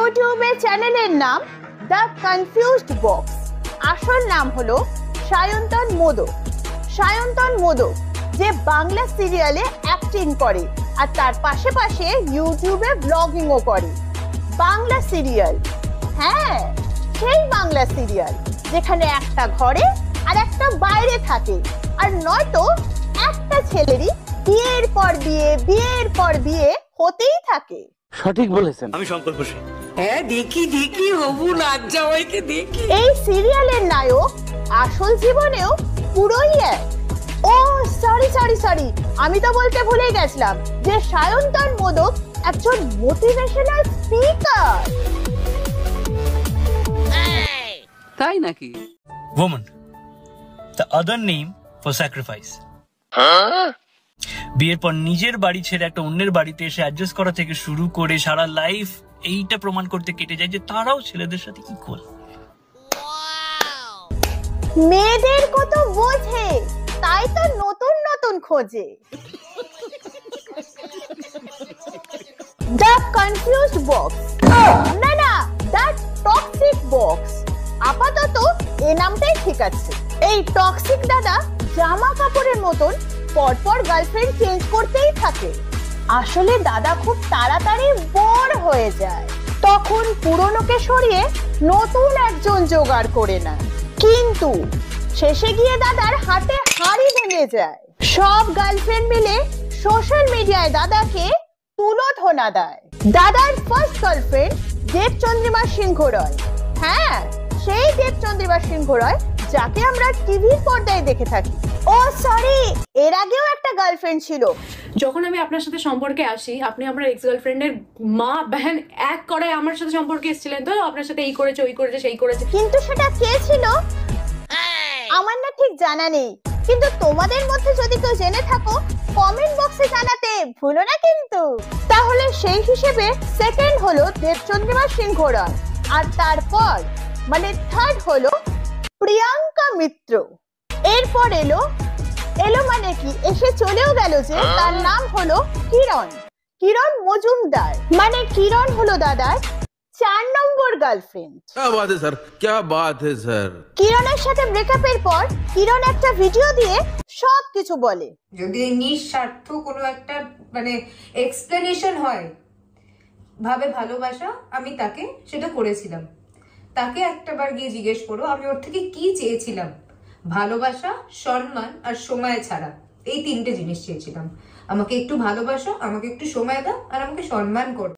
ইউটিউবে চ্যানেলের নাম দ্য কনফিউজড বক্স। আসল নাম হলো সায়ন্তন মোদক। সায়ন্তন মোদক যে বাংলা সিরিয়ালে অ্যাক্টিং করে আর তার পাশে পাশে ইউটিউবে ব্লগিংও করে। বাংলা সিরিয়াল, হ্যাঁ সেই বাংলা সিরিয়াল যেখানে একটা ঘরে আর একটা বাইরে থাকে, আর নয়তো একটা ছেলেরই বিয়ের পর বিয়ে বিয়ের পর বিয়ে হতেই থাকে। সঠিক বলেছেন। আমি সংকল্প সেন। হ্যাঁ দেখি দেখি হবু নাচ জামাইকে দেখি। এই সিরিয়ালের নায়ক আসল জীবনেও পুরোই এক। ও সরি সরি সরি, আমি তো বলতে ভুলে গেছিলাম যে সায়ন্তন মোদক একজন মোটিভেশনাল স্পিকার। তাই নাকি? Woman, the other name for sacrifice. বিয়ের পর নিজের বাড়ি ছেড়ে একটা অন্যের বাড়িতে এসে অ্যাডজাস্ট করা থেকে শুরু করে সারা লাইফ এইটা প্রমাণ করতে কেটে যায় যে তারাও ছেলেদের সাথে ইকুয়াল। মেয়েদের কত বোঝে, তাই তো নতুন নতুন খোঁজে। দ্য কনফিউজড বক্স, না না দ্য টক্সিক বক্স, আপাতত এই নামটাই ঠিক আছে। এই টক্সিক দাদা জামা কাপড়ের মতন পরপর গার্লফ্রেন্ড চেঞ্জ করতেই থাকে। আসলে দাদা খুব তাড়াতাড়ি বোর হয়ে যায়, তখন পুরনোকে সরিয়ে নতুন একজন জোগাড় করে নেয়। কিন্তু শেষে গিয়ে দাদার হাতে হাড়ি ভেঙে যায়। সব গার্লফ্রেন্ড মিলে সোশ্যাল মিডিয়ায় দাদাকে তুলোধনা দেয়। দাদার ফার্স্ট গার্লফ্রেন্ড দেবচন্দ্রিমা সিংহ রয়, হ্যাঁ সেই দেবচন্দ্রিমা সিংহ রয় যাকে আমরা টিভির পর্দায় দেখে থাকি। ও সরি, এর আগেও একটা গার্লফ্রেন্ড ছিল। যখন আমি আপনার সাথে সম্পর্কে আসি, আপনি আমার এক্স গার্লফ্রেন্ডের মা বহন এক করে আমার সাথে সম্পর্কে এসেছিলেন, তো আপনার সাথে এই করেছে ওই করেছে সেই করেছে। কিন্তু সেটা কে ছিল আমার না ঠিক জানা নেই, কিন্তু তোমাদের মধ্যে যদি কেউ জেনে থাকো কমেন্ট বক্সে জানাতে ভুলো না কিন্তু। তাহলে সেই হিসেবে সেকেন্ড হলো দেবচন্দ্রিমা সিংহ রয়, আর তারপর মানে থার্ড হলো প্রিয়াঙ্কা মিত্র। এরপর এলো মানে কি এসে চলেও গেল যে তার নাম হলো কিরণ মজুমদার। মানে কিরণ হলো দাদার 4 নম্বর গার্লফ্রেন্ড। क्या बात है सर, क्या बात है सर। কিরণের সাথে ব্রেকআপের পর কিরণ একটা ভিডিও দিয়ে সবকিছু বলে। যদি নিঃস্বার্থ কোনো একটা মানে এক্সপ্লেনেশন হয় ভাবে ভালোবাসা, আমি তাকে সেটা করেছিলাম। তাকে একটাবার গিয়ে জিজ্ঞেস করো আমি ওর থেকে কি চেয়েছিলাম। ভালোবাসা, সম্মান আর সময় ছাড়া, এই 3টে জিনিস চেয়েছিলাম। আমাকে একটু ভালোবাসো, আমাকে একটু সময় দাও আর আমাকে সম্মান করো।